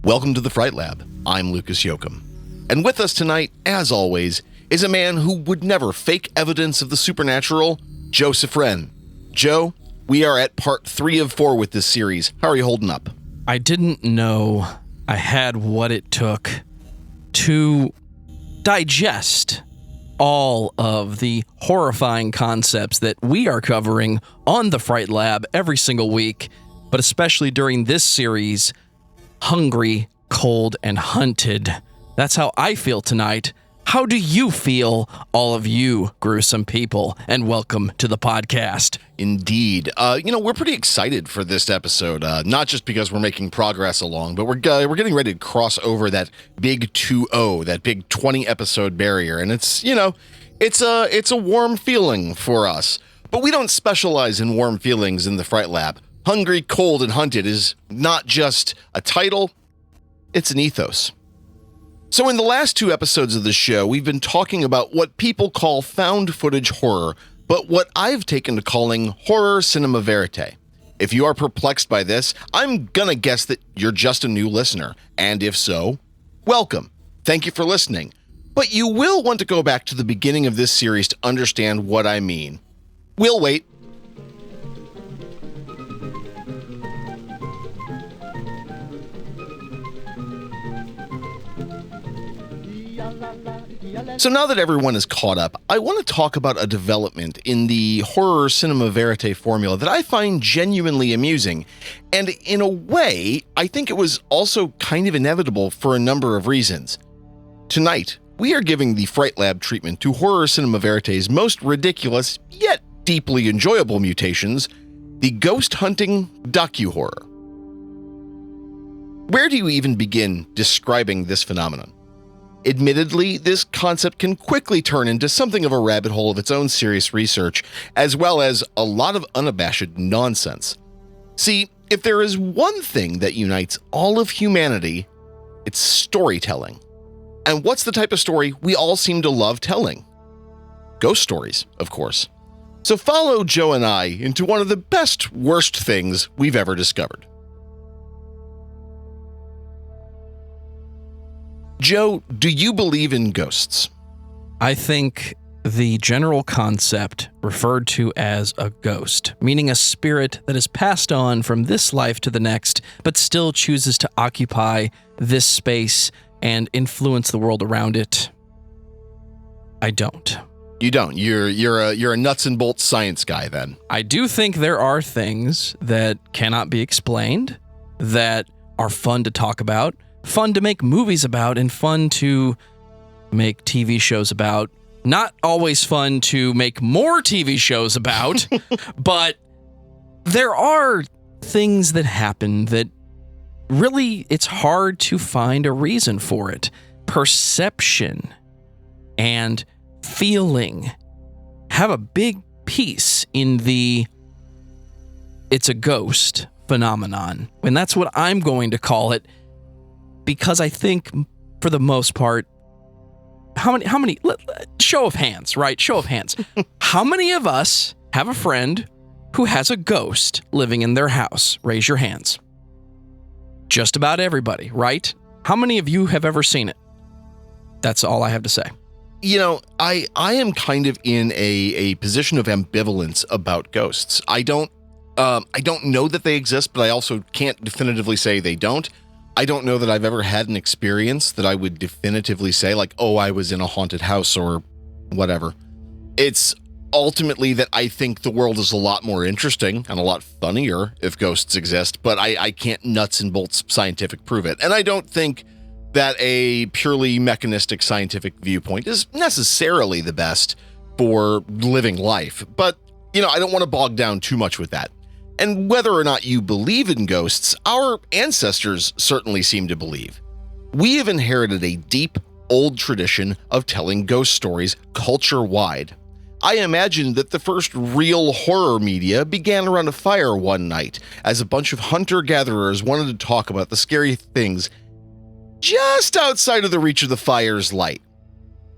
Welcome to the Fright Lab. I'm Lucas Yoakum. And with us tonight, as always, is a man who would never fake evidence of the supernatural, Joseph Wren. Joe, we are at part 3 of 4 with this series. How are you holding up? I didn't know I had what it took to digest all of the horrifying concepts that we are covering on the Fright Lab every single week, but especially during this series, Hungry, Cold, and Hunted. That's how I feel tonight. How do you feel, all of you gruesome people? And welcome to the podcast. Indeed. We're pretty excited for this episode, not just because we're making progress along, but we're getting ready to cross over that big 2-0, that big 20-episode barrier, and it's a warm feeling for us. But we don't specialize in warm feelings in the Fright Lab. Hungry, Cold, and Hunted is not just a title, it's an ethos. So in the last 2 episodes of the show, we've been talking about what people call found footage horror, but what I've taken to calling horror cinema verite. If you are perplexed by this, I'm gonna guess that you're just a new listener, and if so, welcome. Thank you for listening. But you will want to go back to the beginning of this series to understand what I mean. We'll wait. So now that everyone is caught up, I want to talk about a development in the horror cinema verite formula that I find genuinely amusing, and in a way, I think it was also kind of inevitable for a number of reasons. Tonight, we are giving the Fright Lab treatment to horror cinema verite's most ridiculous, yet deeply enjoyable mutations, the ghost hunting docu-horror. Where do you even begin describing this phenomenon? Admittedly, this concept can quickly turn into something of a rabbit hole of its own serious research, as well as a lot of unabashed nonsense. See, if there is one thing that unites all of humanity, it's storytelling. And what's the type of story we all seem to love telling? Ghost stories, of course. So follow Joe and I into one of the best, worst things we've ever discovered. Joe, do you believe in ghosts? I think the general concept referred to as a ghost, meaning a spirit that is passed on from this life to the next, but still chooses to occupy this space and influence the world around it. I don't. You don't. You're a nuts and bolts science guy then. I do think there are things that cannot be explained, that are fun to talk about, fun to make movies about, and fun to make TV shows about. Not always fun to make more TV shows about, but there are things that happen that really it's hard to find a reason for it. Perception and feeling have a big piece in the it's a ghost phenomenon. And that's what I'm going to call it. Because I think, for the most part, how many, show of hands, right? Show of hands. How many of us have a friend who has a ghost living in their house? Raise your hands. Just about everybody, right? How many of you have ever seen it? That's all I have to say. You know, I am kind of in a position of ambivalence about ghosts. I don't know that they exist, but I also can't definitively say they don't. I don't know that I've ever had an experience that I would definitively say, like, oh, I was in a haunted house or whatever. It's ultimately that I think the world is a lot more interesting and a lot funnier if ghosts exist, but I can't nuts and bolts scientific prove it. And I don't think that a purely mechanistic scientific viewpoint is necessarily the best for living life. But, I don't want to bog down too much with that. And whether or not you believe in ghosts, our ancestors certainly seem to believe. We have inherited a deep, old tradition of telling ghost stories culture-wide. I imagine that the first real horror media began around a fire one night, as a bunch of hunter-gatherers wanted to talk about the scary things just outside of the reach of the fire's light.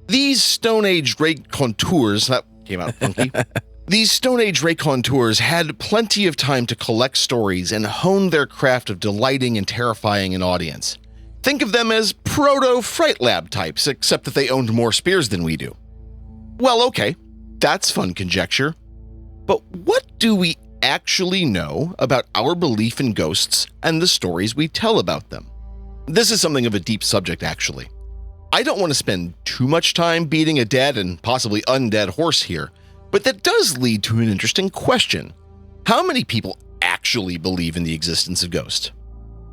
These Stone Age raconteurs, that came out funky. These Stone Age raconteurs had plenty of time to collect stories and hone their craft of delighting and terrifying an audience. Think of them as proto-Fright Lab types, except that they owned more spears than we do. Well, okay, that's fun conjecture. But what do we actually know about our belief in ghosts and the stories we tell about them? This is something of a deep subject, actually. I don't want to spend too much time beating a dead and possibly undead horse here, but that does lead to an interesting question. How many people actually believe in the existence of ghosts?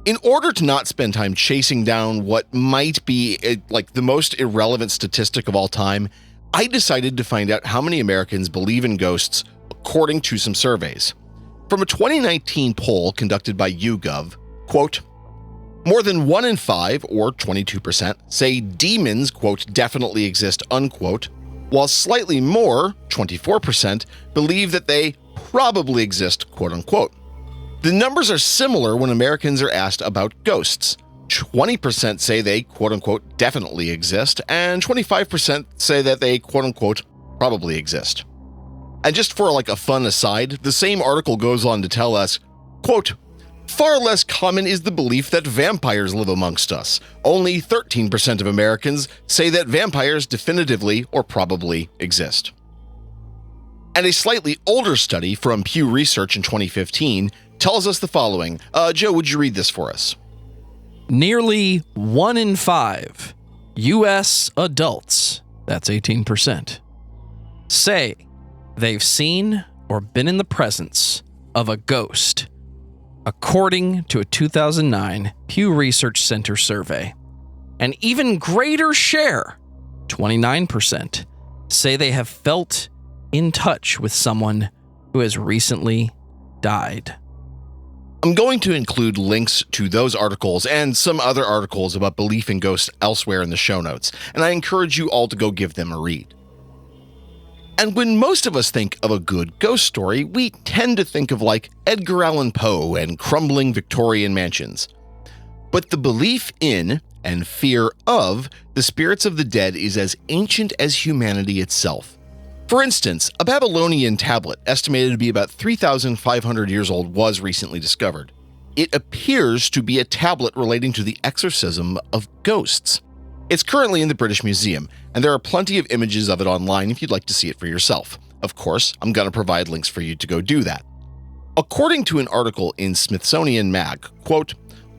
In order to not spend time chasing down what might be like the most irrelevant statistic of all time, I decided to find out how many Americans believe in ghosts according to some surveys. From a 2019 poll conducted by YouGov, quote, more than 1 in 5, or 22%, say demons, quote, definitely exist, unquote, while slightly more, 24%, believe that they probably exist, quote unquote. The numbers are similar when Americans are asked about ghosts. 20% say they, quote unquote, definitely exist, and 25% say that they, quote unquote, probably exist. And just for like a fun aside, the same article goes on to tell us, quote, far less common is the belief that vampires live amongst us. Only 13% of Americans say that vampires definitively or probably exist. And a slightly older study from Pew Research in 2015 tells us the following. Joe, would you read this for us? Nearly 1 in 5 U.S. adults, that's 18%, say they've seen or been in the presence of a ghost, according to a 2009 Pew Research Center survey. An even greater share, 29%, say they have felt in touch with someone who has recently died. I'm going to include links to those articles and some other articles about belief in ghosts elsewhere in the show notes, and I encourage you all to go give them a read. And when most of us think of a good ghost story, we tend to think of like Edgar Allan Poe and crumbling Victorian mansions. But the belief in and fear of the spirits of the dead is as ancient as humanity itself. For instance, a Babylonian tablet estimated to be about 3,500 years old was recently discovered. It appears to be a tablet relating to the exorcism of ghosts. It's currently in the British Museum, and there are plenty of images of it online if you'd like to see it for yourself. Of course, I'm going to provide links for you to go do that. According to an article in Smithsonian Mag, quote,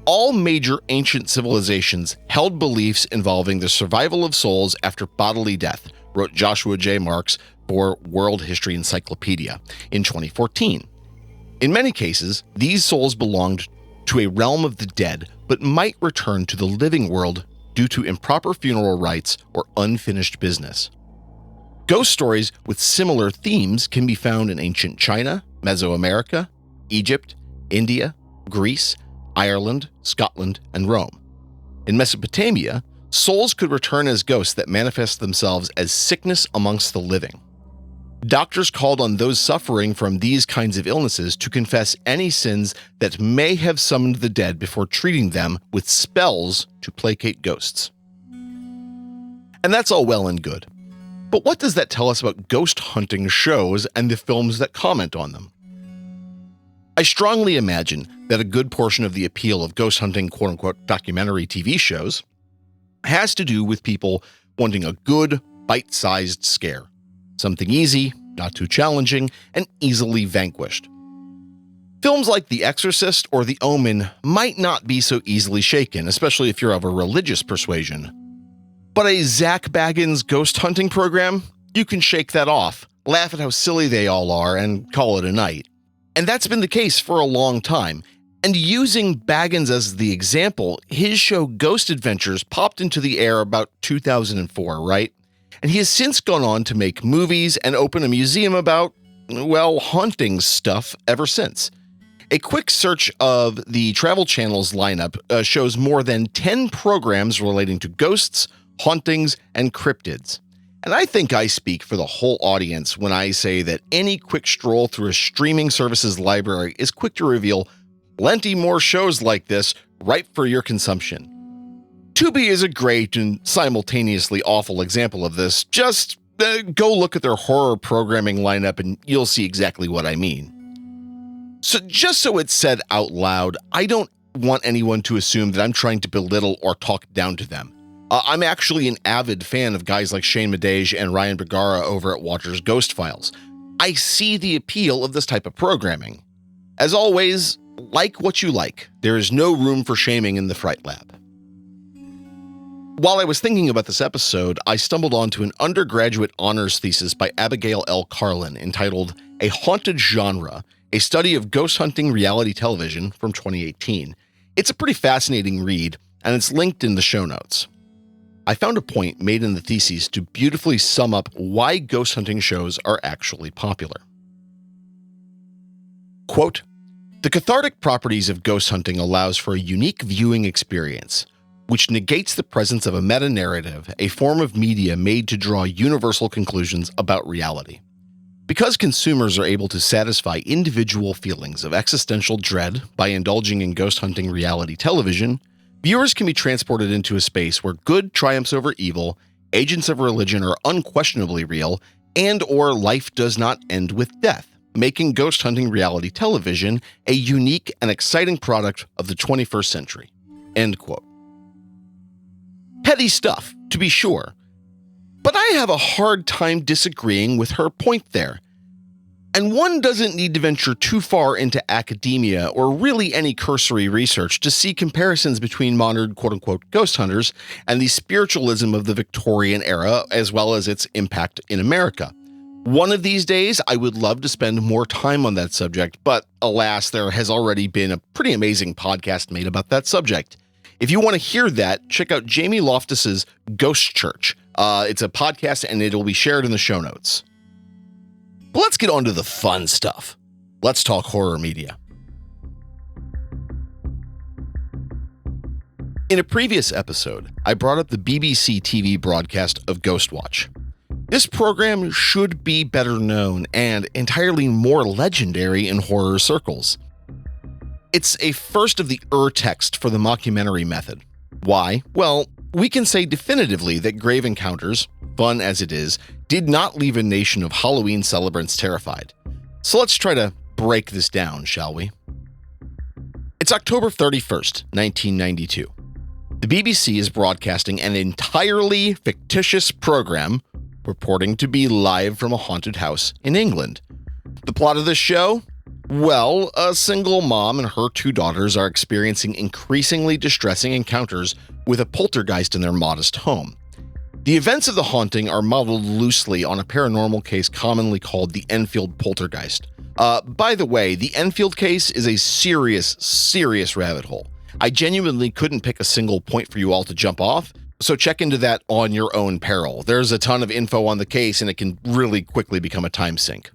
all major ancient civilizations held beliefs involving the survival of souls after bodily death, wrote Joshua J. Marks for World History Encyclopedia in 2014. In many cases, these souls belonged to a realm of the dead, but might return to the living world due to improper funeral rites or unfinished business. Ghost stories with similar themes can be found in ancient China, Mesoamerica, Egypt, India, Greece, Ireland, Scotland, and Rome. In Mesopotamia, souls could return as ghosts that manifest themselves as sickness amongst the living. Doctors called on those suffering from these kinds of illnesses to confess any sins that may have summoned the dead before treating them with spells to placate ghosts. And that's all well and good. But what does that tell us about ghost hunting shows and the films that comment on them? I strongly imagine that a good portion of the appeal of ghost hunting quote-unquote documentary TV shows has to do with people wanting a good, bite-sized scare. Something easy, not too challenging, and easily vanquished. Films like The Exorcist or The Omen might not be so easily shaken, especially if you're of a religious persuasion. But a Zach Baggins ghost hunting program? You can shake that off, laugh at how silly they all are, and call it a night. And that's been the case for a long time. And using Baggins as the example, his show Ghost Adventures popped into the air about 2004, right? And he has since gone on to make movies and open a museum about, well, haunting stuff ever since. A quick search of the Travel Channel's lineup shows more than 10 programs relating to ghosts, hauntings, and cryptids. And I think I speak for the whole audience when I say that any quick stroll through a streaming services library is quick to reveal plenty more shows like this ripe for your consumption. Tubi is a great and simultaneously awful example of this. Just go look at their horror programming lineup and you'll see exactly what I mean. So just so it's said out loud, I don't want anyone to assume that I'm trying to belittle or talk down to them. I'm actually an avid fan of guys like Shane Madej and Ryan Bergara over at Watcher's Ghost Files. I see the appeal of this type of programming. As always, like what you like. There is no room for shaming in the Fright Lab. While I was thinking about this episode, I stumbled onto an undergraduate honors thesis by Abigail L. Carlin entitled A Haunted Genre, a Study of Ghost Hunting Reality Television from 2018. It's a pretty fascinating read, and it's linked in the show notes. I found a point made in the thesis to beautifully sum up why ghost hunting shows are actually popular. Quote, "The cathartic properties of ghost hunting allows for a unique viewing experience, which negates the presence of a meta-narrative, a form of media made to draw universal conclusions about reality. Because consumers are able to satisfy individual feelings of existential dread by indulging in ghost hunting reality television, viewers can be transported into a space where good triumphs over evil, agents of religion are unquestionably real, and or life does not end with death, making ghost hunting reality television a unique and exciting product of the 21st century." End quote. Petty stuff, to be sure, but I have a hard time disagreeing with her point there. And one doesn't need to venture too far into academia or really any cursory research to see comparisons between modern quote-unquote ghost hunters and the spiritualism of the Victorian era, as well as its impact in America. One of these days, I would love to spend more time on that subject, but alas, there has already been a pretty amazing podcast made about that subject. If you want to hear that, check out Jamie Loftus's Ghost Church. It's a podcast and it'll be shared in the show notes. But let's get on to the fun stuff. Let's talk horror media. In a previous episode, I brought up the BBC TV broadcast of Ghostwatch. This program should be better known and entirely more legendary in horror circles. It's a first of the text for the mockumentary method. Why? Well, we can say definitively that Grave Encounters, fun as it is, did not leave a nation of Halloween celebrants terrified. So let's try to break this down, shall we? It's October 31st, 1992. The BBC is broadcasting an entirely fictitious program purporting to be live from a haunted house in England. The plot of this show? Well, a single mom and her two daughters are experiencing increasingly distressing encounters with a poltergeist in their modest home. The events of the haunting are modeled loosely on a paranormal case commonly called the Enfield poltergeist. By the way, the Enfield case is a serious rabbit hole. I genuinely couldn't pick a single point for you all to jump off, so check into that on your own peril. There's a ton of info on the case and it can really quickly become a time sink.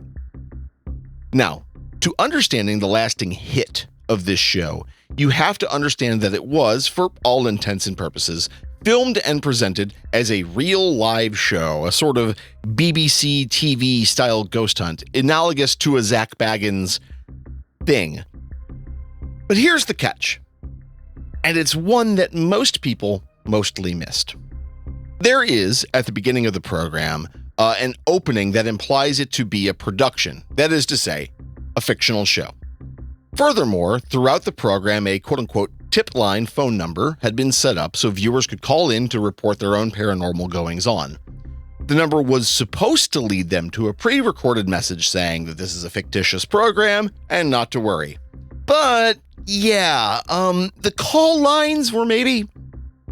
Now, to understanding the lasting hit of this show, you have to understand that it was, for all intents and purposes, filmed and presented as a real live show, a sort of BBC TV style ghost hunt, analogous to a Zach Baggins thing. But here's the catch, and it's one that most people mostly missed. There is, at the beginning of the program, an opening that implies it to be a production, that is to say, a fictional show. Furthermore, throughout the program, a quote-unquote tip line phone number had been set up so viewers could call in to report their own paranormal goings-on. The number was supposed to lead them to a pre-recorded message saying that this is a fictitious program and not to worry. But yeah, the call lines were maybe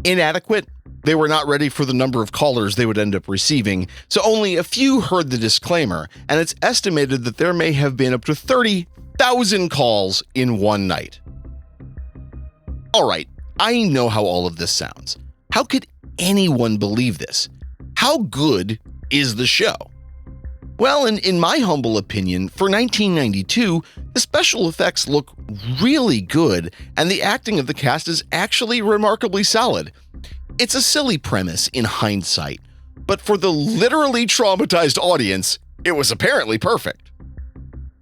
inadequate. They were not ready for the number of callers they would end up receiving, so only a few heard the disclaimer, and it's estimated that there may have been up to 30,000 calls in one night. All right, I know how all of this sounds. How could anyone believe this? How good is the show? Well, in my humble opinion, for 1992, the special effects look really good, and the acting of the cast is actually remarkably solid. It's a silly premise in hindsight, but for the literally traumatized audience, it was apparently perfect.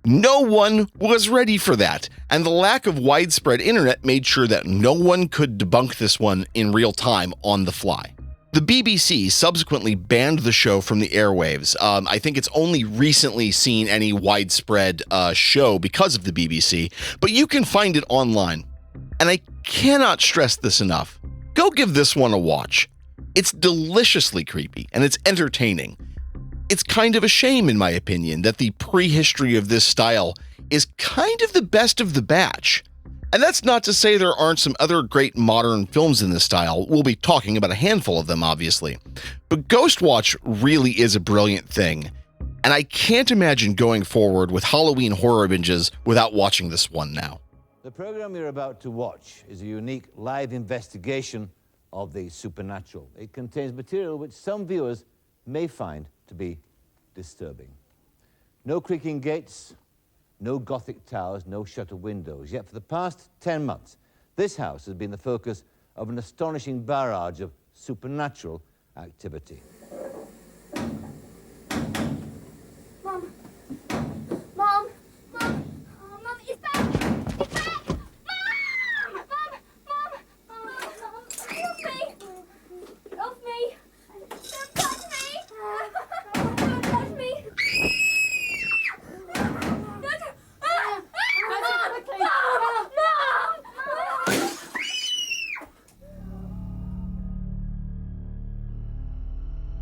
No one was ready for that, and the lack of widespread internet made sure that no one could debunk this one in real time on the fly. The BBC subsequently banned the show from the airwaves. I think it's only recently seen any widespread show because of the BBC, but you can find it online. And I cannot stress this enough. Go give this one a watch. It's deliciously creepy, and it's entertaining. It's kind of a shame, in my opinion, that the prehistory of this style is kind of the best of the batch. And that's not to say there aren't some other great modern films in this style. We'll be talking about a handful of them, obviously. But Ghostwatch really is a brilliant thing. And I can't imagine going forward with Halloween horror binges without watching this one now. The program you're about to watch is a unique live investigation of the supernatural. It contains material which some viewers may find to be disturbing. No creaking gates, no Gothic towers, no shutter windows. Yet for the past 10 months, this house has been the focus of an astonishing barrage of supernatural activity. Mom! Mom! Mom! Oh, Mom, he's back! He's back! Mom! Mom! Mom! Mom! Help me! Help me! Don't touch me! Don't touch me!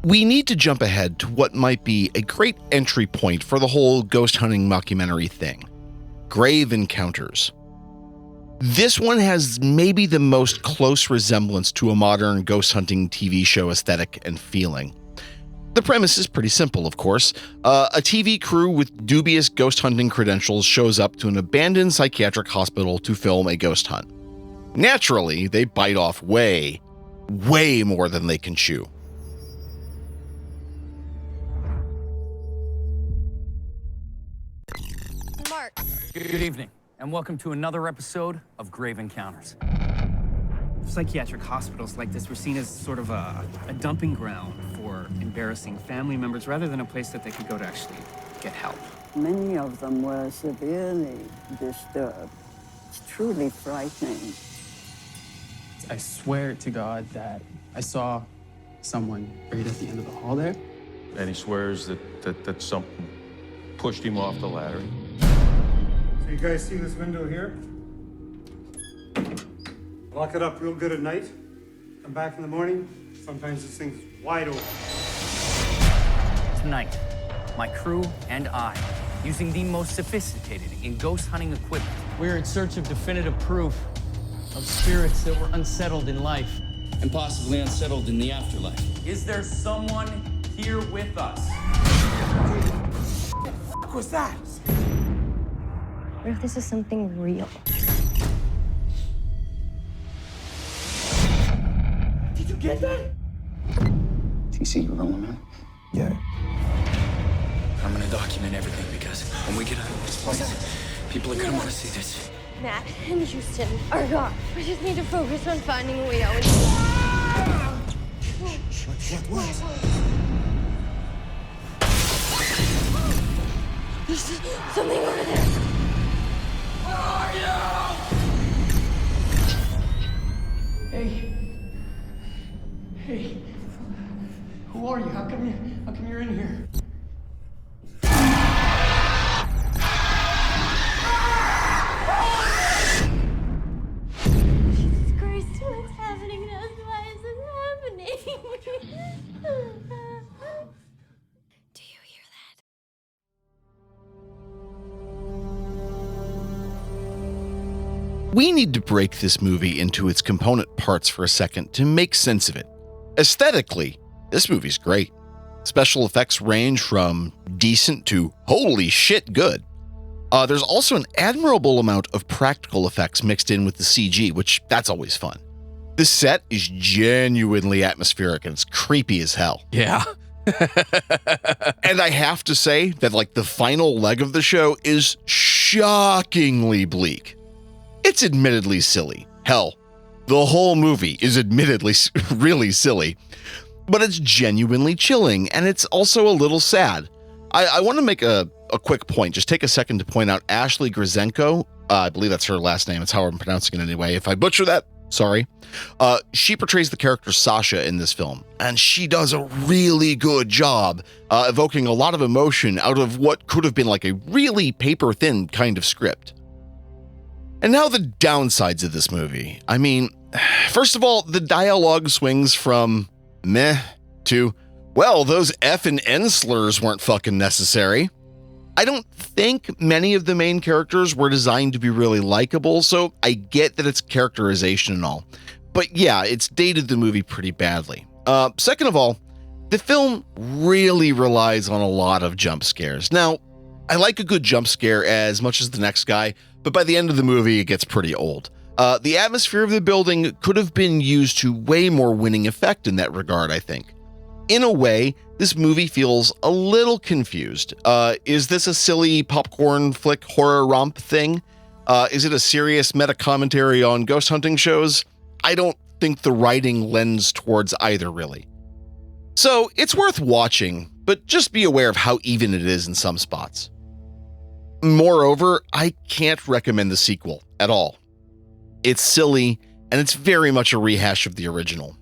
We need to jump ahead to what might be a great entry point for the whole ghost hunting mockumentary thing. Grave Encounters. This one has maybe the most close resemblance to a modern ghost hunting TV show aesthetic and feeling. The premise is pretty simple, of course. A TV crew with dubious ghost hunting credentials shows up to an abandoned psychiatric hospital to film a ghost hunt. Naturally, they bite off way more than they can chew. Mark. Good evening, and welcome to another episode of Grave Encounters. Psychiatric hospitals like this were seen as sort of a dumping ground for embarrassing family members rather than a place that they could go to actually get help. Many of them were severely disturbed. It's truly frightening. I swear to God that I saw someone right at the end of the hall there. And he swears that something pushed him off the ladder. So you guys see this window here? Lock it up real good at night. Come back in the morning. Sometimes this thing's wide open. Tonight, my crew and I, using the most sophisticated in ghost hunting equipment, We're in search of definitive proof of spirits that were unsettled in life and possibly unsettled in the afterlife. is there someone here with us? What was that? What if this is something real? Did you get that? TC, you rolling, man? Yeah. I'm gonna document everything because when we get out of this place, people are gonna want to see this. Matt and Houston are gone. We just need to focus on finding a way out. What? There's something over there. Hey, who are you? How come you're in here? Jesus Christ, what's happening to us? Why is this happening? Do you hear that? We need to break this movie into its component parts for a second to make sense of it. Aesthetically, this movie's great. Special effects range from decent to holy shit good. There's also an admirable amount of practical effects mixed in with the CG, which that's always fun. The set is genuinely atmospheric and it's creepy as hell. Yeah. And I have to say that like the final leg of the show is shockingly bleak. It's admittedly silly. Hell, the whole movie is admittedly really silly, but it's genuinely chilling and it's also a little sad. I want to make a quick point. Just take a second to point out Ashley Grizenko. I believe that's her last name. It's how I'm pronouncing it anyway. If I butcher that, sorry. She portrays the character Sasha in this film, and she does a really good job evoking a lot of emotion out of what could have been like a really paper-thin kind of script. And now the downsides of this movie. I mean, first of all, the dialogue swings from meh to, well, those F and N slurs weren't fucking necessary. I don't think many of the main characters were designed to be really likable, so I get that it's characterization and all. But yeah, it's dated the movie pretty badly. Second of all, the film really relies on a lot of jump scares. Now, I like a good jump scare as much as the next guy, but by the end of the movie, it gets pretty old. The atmosphere of the building could have been used to way more winning effect in that regard, I think. In a way, this movie feels a little confused. Is this a silly popcorn flick horror romp thing? Is it a serious meta commentary on ghost hunting shows? I don't think the writing lends towards either, really. So it's worth watching, but just be aware of how even it is in some spots. Moreover, I can't recommend the sequel at all. It's silly, and it's very much a rehash of the original.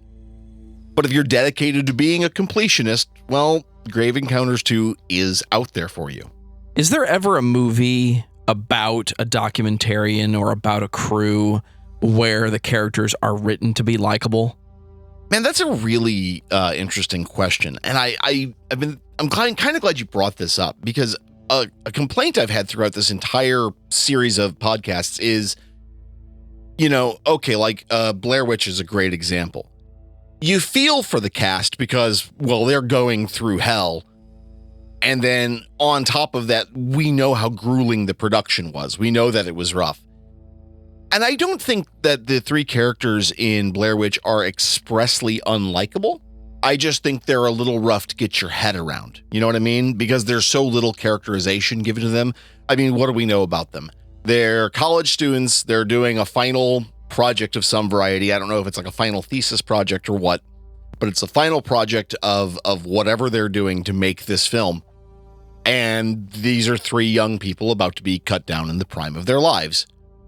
But if you're dedicated to being a completionist, well, Grave Encounters 2 is out there for you. Is there ever a movie about a documentarian or about a crew where the characters are written to be likable? Man, that's a really interesting question. And I'm kind of glad you brought this up, because a complaint I've had throughout this entire series of podcasts is, Blair Witch is a great example. You feel for the cast because, well, they're going through hell. And then on top of that, we know how grueling the production was. We know that it was rough. And I don't think that the three characters in Blair Witch are expressly unlikable. I just think they're a little rough to get your head around. You know what I mean? Because there's so little characterization given to them. I mean, what do we know about them? They're college students. They're doing a final project of some variety. I don't know if it's like a final thesis project or what, but it's a final project of whatever they're doing to make this film. And these are three young people about to be cut down in the prime of their lives.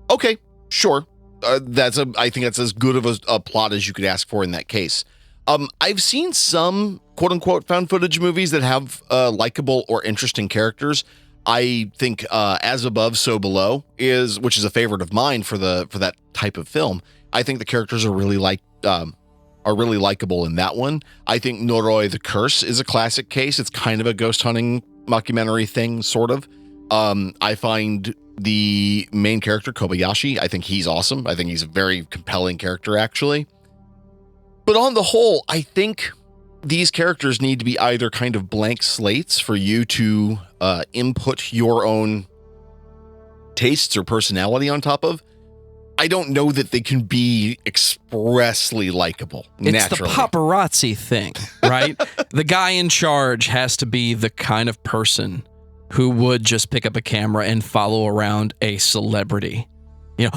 Okay, sure. I think that's as good of a plot as you could ask for in that case. I've seen some quote unquote found footage movies that have likable or interesting characters. I think As Above, So Below which is a favorite of mine for that type of film. I think the characters are really likable in that one. I think Noroi the Curse is a classic case. It's kind of a ghost hunting mockumentary thing, sort of. I find the main character, Kobayashi, I think he's awesome. I think he's a very compelling character, actually. But on the whole, I think these characters need to be either kind of blank slates for you to input your own tastes or personality on top of. I don't know that they can be expressly likable naturally. It's the paparazzi thing, right? The guy in charge has to be the kind of person who would just pick up a camera and follow around a celebrity.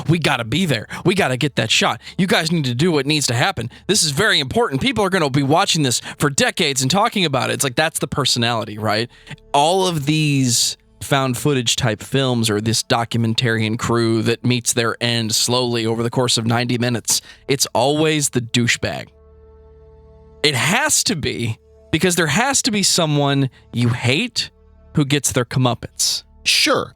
We got to be there. We got to get that shot. You guys need to do what needs to happen. This is very important. People are going to be watching this for decades and talking about it. It's like, that's the personality, right? All of these found footage type films, or this documentarian crew that meets their end slowly over the course of 90 minutes, it's always the douchebag. It has to be, because there has to be someone you hate who gets their comeuppance. Sure.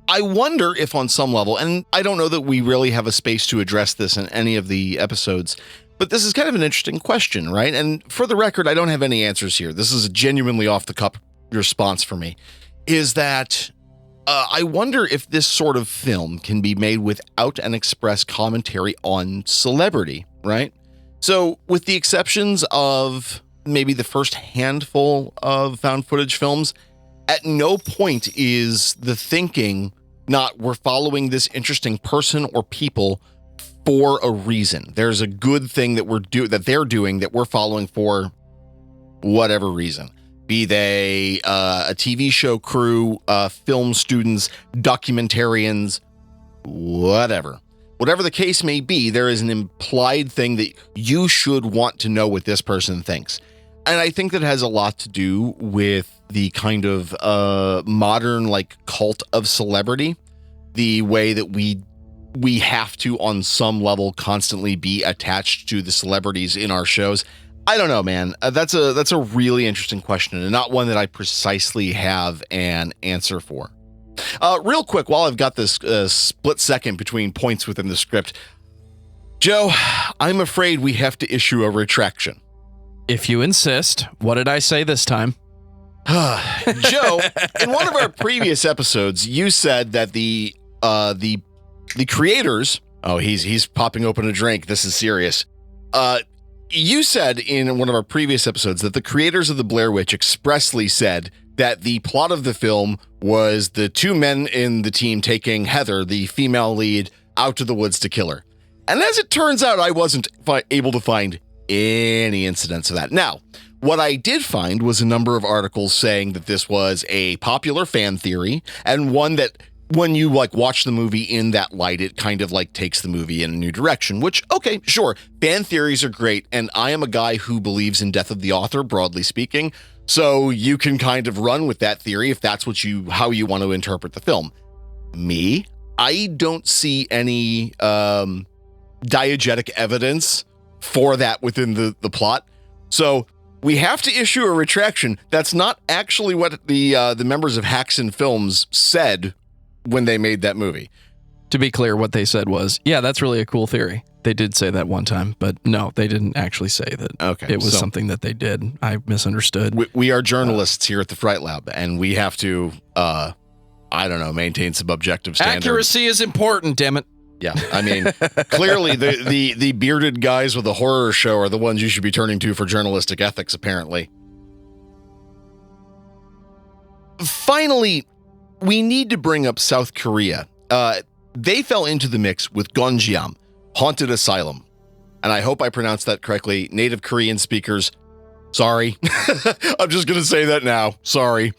I wonder if on some level, and I don't know that we really have a space to address this in any of the episodes, but this is kind of an interesting question, right? And for the record, I don't have any answers here. This is a genuinely off the cuff response for me, is that I wonder if this sort of film can be made without an express commentary on celebrity, right? So with the exceptions of maybe the first handful of found footage films, at no point is the thinking not we're following this interesting person or people for a reason. There's a good thing that they're doing that we're following for whatever reason. Be they a TV show crew, film students, documentarians, whatever. Whatever the case may be, there is an implied thing that you should want to know what this person thinks. And I think that has a lot to do with the kind of modern cult of celebrity, the way that we have to on some level constantly be attached to the celebrities in our shows. I don't know, man. That's a really interesting question, and not one that I precisely have an answer for. Real quick, while I've got this split second between points within the script, Joe, I'm afraid we have to issue a retraction. If you insist. What did I say this time? Joe, in one of our previous episodes, you said that the creators. Oh, he's popping open a drink. This is serious. You said in one of our previous episodes that the creators of the Blair Witch expressly said that the plot of the film was the two men in the team taking Heather, the female lead, out to the woods to kill her. And as it turns out, I wasn't able to find any incidents of that. Now, what I did find was a number of articles saying that this was a popular fan theory, and one that when you watch the movie in that light, it kind of takes the movie in a new direction, which, okay, sure, fan theories are great, and I am a guy who believes in death of the author, broadly speaking, so you can kind of run with that theory if that's how you want to interpret the film. Me, I don't see any diegetic evidence for that within the plot, so we have to issue a retraction. That's not actually what the members of Haxon Films said when they made that movie. To be clear, what they said was, yeah, that's really a cool theory. They did say that one time, but no, they didn't actually say that. Okay, it was something that they did. I misunderstood. We are journalists here at the Fright Lab, and we have to, maintain some objective standards. Accuracy is important, damn it. Yeah, I mean, clearly the bearded guys with the horror show are the ones you should be turning to for journalistic ethics, apparently. Finally, we need to bring up South Korea. They fell into the mix with Gonjiam, Haunted Asylum. And I hope I pronounced that correctly. Native Korean speakers, sorry. I'm just going to say that now. Sorry.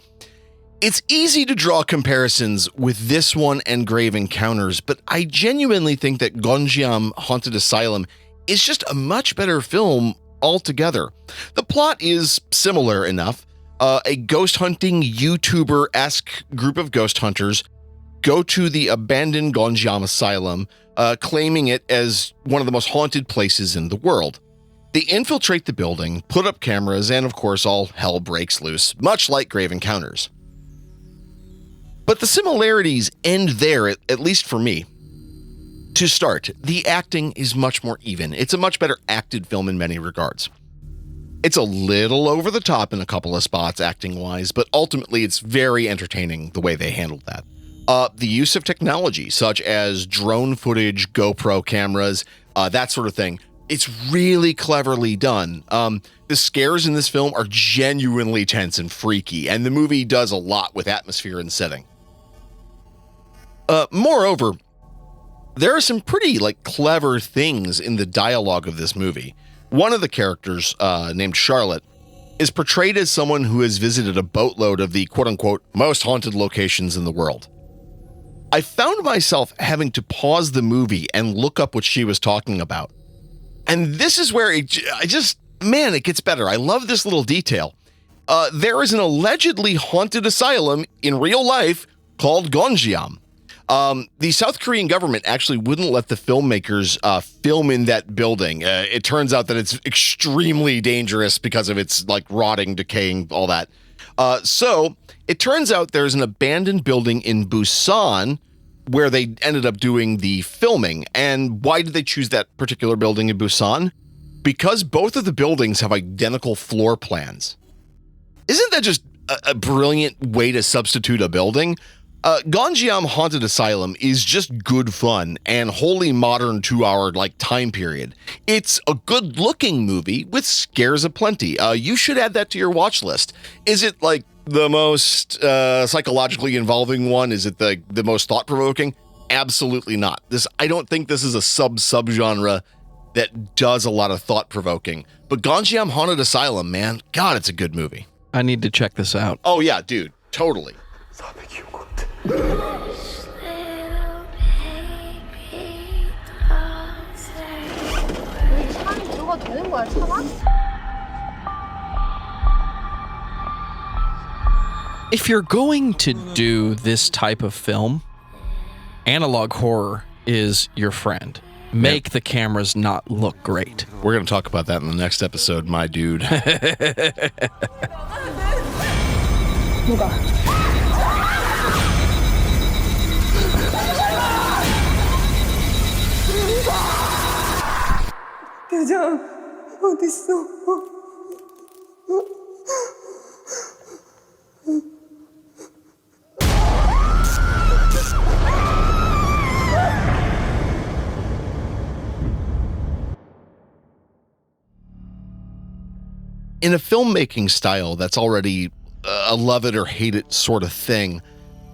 It's easy to draw comparisons with this one and Grave Encounters, but I genuinely think that Gonjiam, Haunted Asylum is just a much better film altogether. The plot is similar enough. A ghost hunting YouTuber-esque group of ghost hunters go to the abandoned Gonjiam Asylum, claiming it as one of the most haunted places in the world. They infiltrate the building, put up cameras, and of course all hell breaks loose, much like Grave Encounters. But the similarities end there, at least for me. To start, the acting is much more even. It's a much better acted film in many regards. It's a little over the top in a couple of spots acting-wise, but ultimately it's very entertaining the way they handled that. The use of technology, such as drone footage, GoPro cameras, that sort of thing, it's really cleverly done. The scares in this film are genuinely tense and freaky, and the movie does a lot with atmosphere and setting. Moreover, there are some pretty clever things in the dialogue of this movie. One of the characters, named Charlotte, is portrayed as someone who has visited a boatload of the quote-unquote most haunted locations in the world. I found myself having to pause the movie and look up what she was talking about. And this is where it gets better. I love this little detail. There is an allegedly haunted asylum in real life called Gonjiam. The South Korean government actually wouldn't let the filmmakers film in that building. It turns out that it's extremely dangerous because of its rotting, decaying, all that. So it turns out there's an abandoned building in Busan where they ended up doing the filming. And why did they choose that particular building in Busan? Because both of the buildings have identical floor plans. Isn't that just a brilliant way to substitute a building? Gonjiam Haunted Asylum is just good fun and wholly modern 2-hour time period. It's a good looking movie with scares aplenty. You should add that to your watch list. Is it the most psychologically involving one? Is it the most thought provoking? Absolutely not. I don't think this is a subgenre that does a lot of thought provoking. But Gonjiam Haunted Asylum, man, God, it's a good movie. I need to check this out. Oh yeah, dude, totally. If you're going to do this type of film, analog horror is your friend. Make the cameras not look great. We're going to talk about that in the next episode, my dude. In a filmmaking style that's already a love it or hate it sort of thing,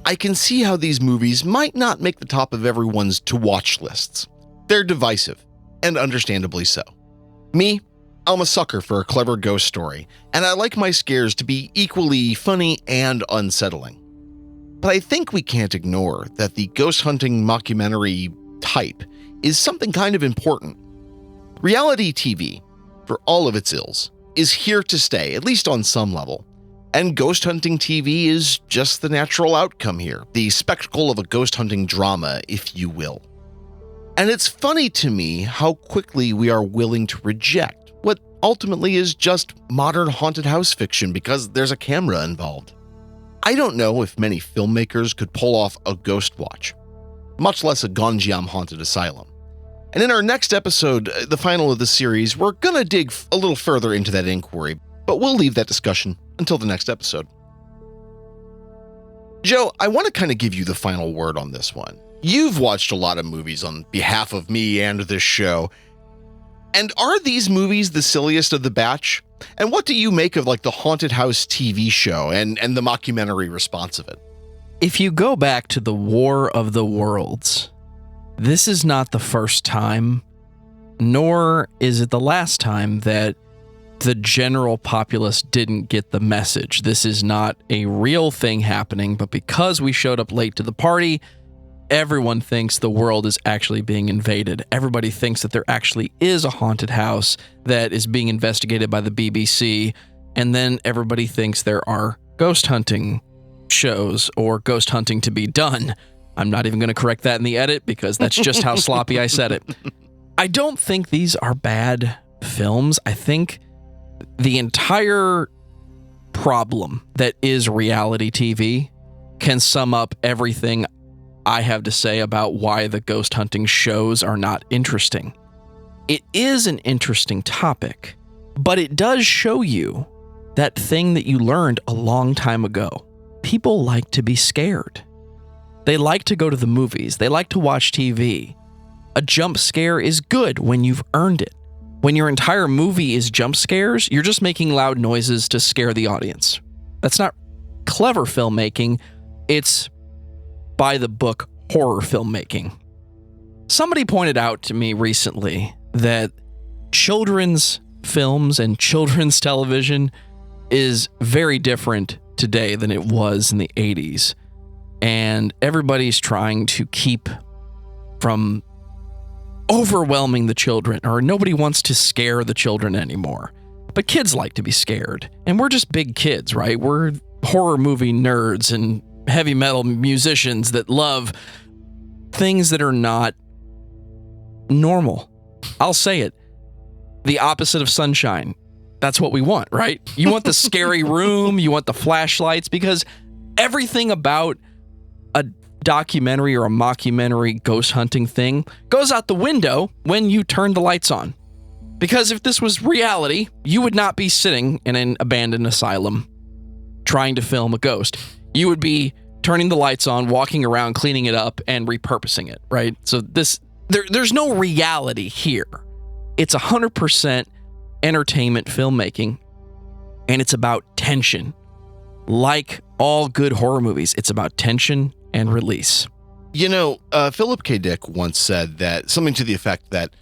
I can see how these movies might not make the top of everyone's to-watch lists. They're divisive, and understandably so. Me, I'm a sucker for a clever ghost story, and I like my scares to be equally funny and unsettling. But I think we can't ignore that the ghost hunting mockumentary type is something kind of important. Reality TV, for all of its ills, is here to stay, at least on some level. And ghost hunting TV is just the natural outcome here, the spectacle of a ghost hunting drama, if you will. And it's funny to me how quickly we are willing to reject what ultimately is just modern haunted house fiction because there's a camera involved. I don't know if many filmmakers could pull off a Ghostwatch, much less a Gonjiam haunted asylum. And in our next episode, the final of the series, we're gonna dig a little further into that inquiry, but we'll leave that discussion until the next episode. Joe, I want to kind of give you the final word on this one. You've watched a lot of movies on behalf of me and this show. And are these movies the silliest of the batch? And what do you make of like the Haunted House TV show and the mockumentary response of it? If you go back to the War of the Worlds, this is not the first time, nor is it the last time that the general populace didn't get the message. This is not a real thing happening, but because we showed up late to the party, everyone thinks the world is actually being invaded. Everybody thinks that there actually is a haunted house that is being investigated by the BBC, and then everybody thinks there are ghost hunting shows or ghost hunting to be done. I'm not even going to correct that in the edit because that's just how sloppy I said it. I don't think these are bad films. I think the entire problem that is reality TV can sum up everything I have to say about why the ghost hunting shows are not interesting. It is an interesting topic, but it does show you that thing that you learned a long time ago. People like to be scared. They like to go to the movies. They like to watch TV. A jump scare is good when you've earned it. When your entire movie is jump scares, you're just making loud noises to scare the audience. That's not clever filmmaking. It's by the book horror filmmaking. Somebody pointed out to me recently that children's films and children's television is very different today than it was in the 80s. And everybody's trying to keep from overwhelming the children, or nobody wants to scare the children anymore. But kids like to be scared. And we're just big kids, right? We're horror movie nerds and heavy metal musicians that love things that are not normal. I'll say it. The opposite of sunshine. That's what we want, right? You want the scary room, you want the flashlights, because everything about a documentary or a mockumentary ghost hunting thing goes out the window when you turn the lights on. Because if this was reality, you would not be sitting in an abandoned asylum trying to film a ghost. You would be turning the lights on, walking around, cleaning it up, and repurposing it, right? So there's no reality here. It's 100% entertainment filmmaking, and it's about tension. Like all good horror movies, it's about tension and release. You know, Philip K. Dick once said that something to the effect that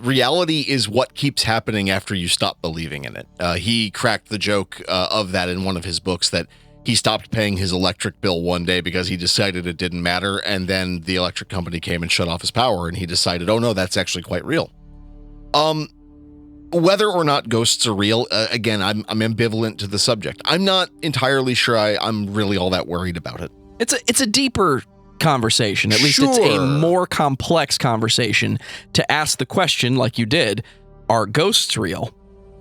reality is what keeps happening after you stop believing in it. He cracked the joke of that in one of his books, that he stopped paying his electric bill one day because he decided it didn't matter, and then the electric company came and shut off his power, and he decided, oh no, that's actually quite real. Whether or not ghosts are real, again, I'm ambivalent to the subject. I'm not entirely sure I'm really all that worried about it. It's a deeper conversation. At least it's a more complex conversation to ask the question, like you did, are ghosts real?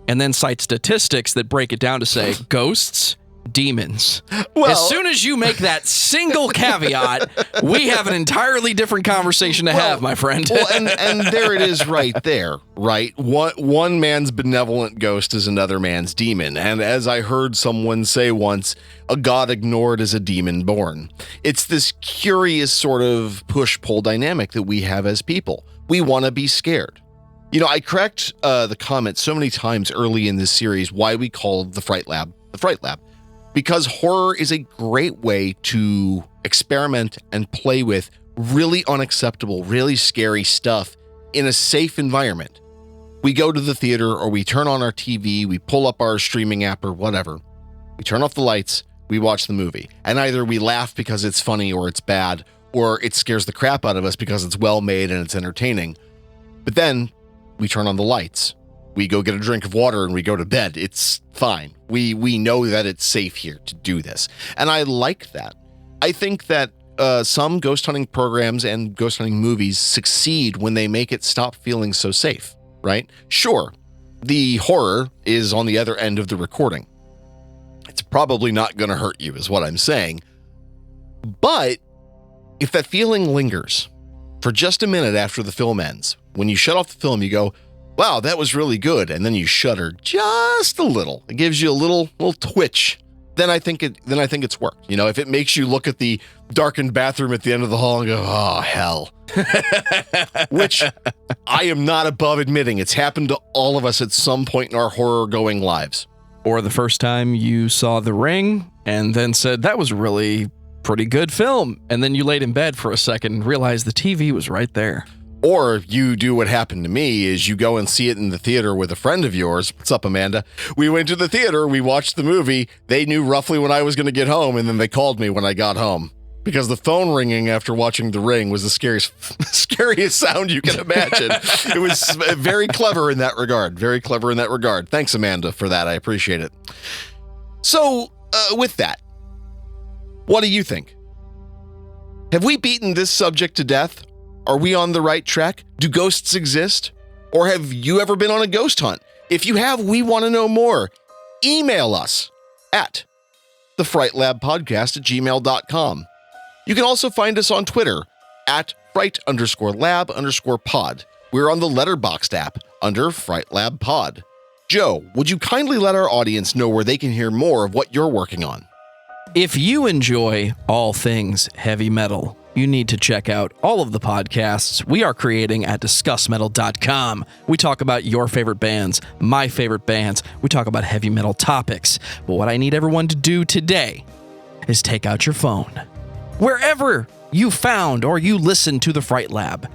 And then cite statistics that break it down to say, ghosts? demons. Well, as soon as you make that single caveat, we have an entirely different conversation to have, my friend. Well, and there it is right there, right? One man's benevolent ghost is another man's demon. And as I heard someone say once, a god ignored is a demon born. It's this curious sort of push-pull dynamic that we have as people. We want to be scared. You know, I correct the comment so many times early in this series why we call the Fright Lab the Fright Lab. Because horror is a great way to experiment and play with really unacceptable, really scary stuff in a safe environment. We go to the theater or we turn on our TV, we pull up our streaming app or whatever. We turn off the lights, we watch the movie. And either we laugh because it's funny or it's bad, or it scares the crap out of us because it's well made and it's entertaining. But then we turn on the lights. We go get a drink of water and we go to bed. It's fine. We know that it's safe here to do this. And I like that. I think that some ghost hunting programs and ghost hunting movies succeed when they make it stop feeling so safe, right? Sure, the horror is on the other end of the recording. It's probably not going to hurt you, is what I'm saying. But if that feeling lingers for just a minute after the film ends, when you shut off the film, you go, wow, that was really good. And then you shudder just a little. It gives you a little twitch. Then I think it's worked. You know, if it makes you look at the darkened bathroom at the end of the hall and go, oh, hell. Which I am not above admitting. It's happened to all of us at some point in our horror-going lives. Or the first time you saw The Ring and then said, that was really pretty good film. And then you laid in bed for a second and realized the TV was right there. Or you do what happened to me is you go and see it in the theater with a friend of yours. What's up, Amanda? We went to the theater. We watched the movie. They knew roughly when I was going to get home. And then they called me when I got home because the phone ringing after watching The Ring was the scariest sound you can imagine. It was very clever in that regard. Very clever in that regard. Thanks, Amanda, for that. I appreciate it. So with that, what do you think? Have we beaten this subject to death? Are we on the right track? Do ghosts exist? Or have you ever been on a ghost hunt? If you have, we want to know more. Email us at thefrightlabpodcast@gmail.com. You can also find us on Twitter at fright_lab_pod. We're on the Letterboxd app under Fright Lab Pod. Joe, would you kindly let our audience know where they can hear more of what you're working on? If you enjoy all things heavy metal, you need to check out all of the podcasts we are creating at discussmetal.com. We talk about your favorite bands, my favorite bands. We talk about heavy metal topics. But what I need everyone to do today is take out your phone, wherever you found or you listen to the Fright Lab.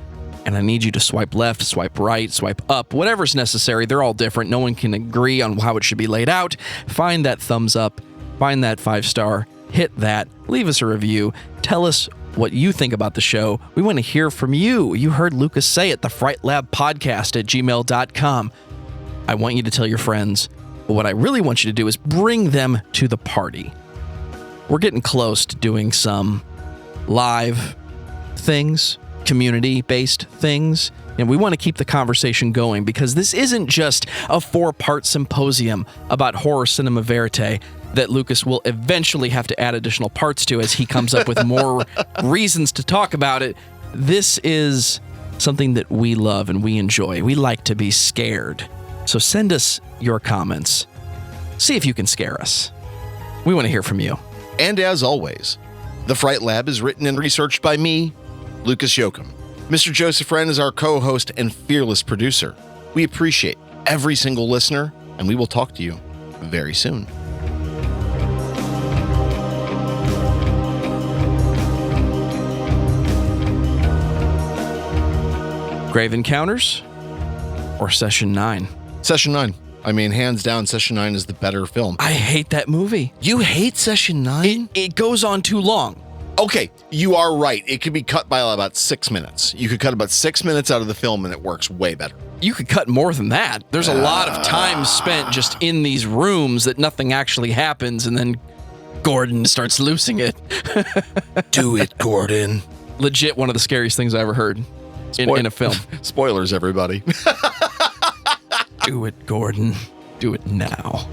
And I need you to swipe left, swipe right, swipe up, whatever's necessary. They're all different. No one can agree on how it should be laid out. Find that thumbs up, find that 5-star, hit that, leave us a review, tell us what you think about the show. We want to hear from you. You heard Lucas say it, the Fright Lab Podcast @gmail.com. I want you to tell your friends, but what I really want you to do is bring them to the party. We're getting close to doing some live things, community-based things, and we want to keep the conversation going because this isn't just a 4-part symposium about horror cinema verite that Lucas will eventually have to add additional parts to as he comes up with more reasons to talk about it. This is something that we love and we enjoy. We like to be scared. So send us your comments. See if you can scare us. We want to hear from you. And as always, The Fright Lab is written and researched by me, Lucas Yoakum. Mr. Joseph Wren is our co-host and fearless producer. We appreciate every single listener, and we will talk to you very soon. Grave Encounters or Session 9? Session 9. I mean, hands down, Session 9 is the better film. I hate that movie. You hate Session 9? It goes on too long. Okay, you are right. It could be cut by about 6 minutes. You could cut about 6 minutes out of the film and it works way better. You could cut more than that. There's a lot of time spent just in these rooms that nothing actually happens, and then Gordon starts losing it. Do it, Gordon. Legit one of the scariest things I ever heard in a film. Spoilers, everybody. Do it, Gordon. Do it now.